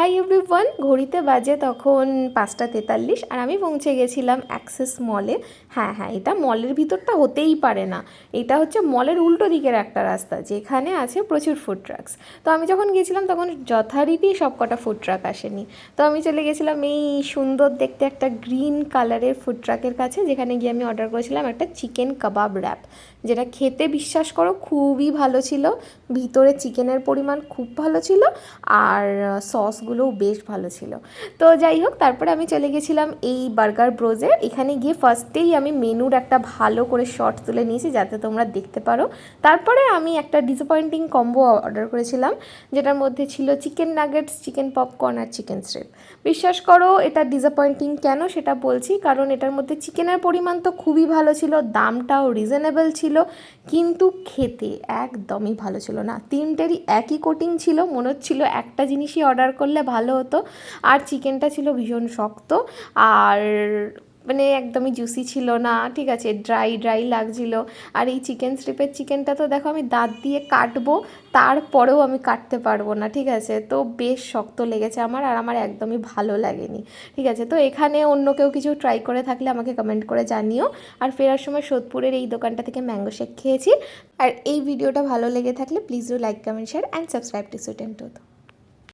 Hi everyone, ঘড়িতে বাজে তখন 5টা 43 আর আমি পৌঁছে গেছিলাম অ্যাক্সেস মলে। হ্যাঁ, এটা মলের ভিতরটা হতেই পারে না, এটা হচ্ছে মলের উল্টো দিকের একটা রাস্তা যেখানে আছে প্রচুর ফুড ট্রাকস। তো আমি যখন গিয়েছিলাম তখন যথারীতি সব কটা ফুড ট্রাক আসেনি, তো আমি চলে গেছিলাম এই সুন্দর দেখতে একটা গ্রিন কালারের ফুড ট্রাকের কাছে, যেখানে গিয়ে আমি অর্ডার করেছিলাম একটা চিকেন কাবাব র্যাপ, যেটা খেতে বিশ্বাস করো খুবই ভালো ছিল। ভিতরে চিকেনের পরিমাণ খুব ভালো ছিল আর সসগুলোও বেশ ভালো ছিল। তো যাই হোক, তারপরে আমি চলে গেছিলাম এই বার্গার ব্রোজে। এখানে গিয়ে ফার্স্টেই আমি মেনুর একটা ভালো করে শট তুলে নিয়েছি যাতে তোমরা দেখতে পারো। তারপরে আমি একটা ডিসঅ্যাপয়েন্টিং কম্বো অর্ডার করেছিলাম, যেটার মধ্যে ছিল চিকেন নাগেটস, চিকেন পপকর্ন আর চিকেন স্ট্রিপ। বিশ্বাস করো এটা ডিসঅ্যাপয়েন্টিং কেন সেটা বলছি, কারণ এটার মধ্যে চিকেনের পরিমাণ তো খুবই ভালো ছিল, দামটাও রিজনেবল ছিল, কিন্তু খেতে একদমই ভালো ছিল না। তিনটেরই একই কোটিং ছিল, মনে হচ্ছিল একটা জিনিসই অর্ডার করলে ভালো হতো। আর চিকেনটা ছিল ভীষণ শক্ত আর মানে একদমই জুসি ছিল না, ঠিক আছে, ড্রাই লাগছিল। আর এই চিকেন স্ট্রিপের চিকেনটা তো দেখো আমি দাঁত দিয়ে কাটবো, তারপরেও আমি কাটতে পারবো না, ঠিক আছে, তো বেশ শক্ত লেগেছে আমার, আর আমার একদমই ভালো লাগেনি, ঠিক আছে। তো এখানে অন্য কেউ কিছু ট্রাই করে থাকলে আমাকে কমেন্ট করে জানিও। আর ফেরার সময় সোদপুরের এই দোকানটা থেকে ম্যাঙ্গো শেক খেয়েছি। আর এই ভিডিওটা ভালো লেগে থাকলে please do like, comment, share and subscribe to sweet and tooth.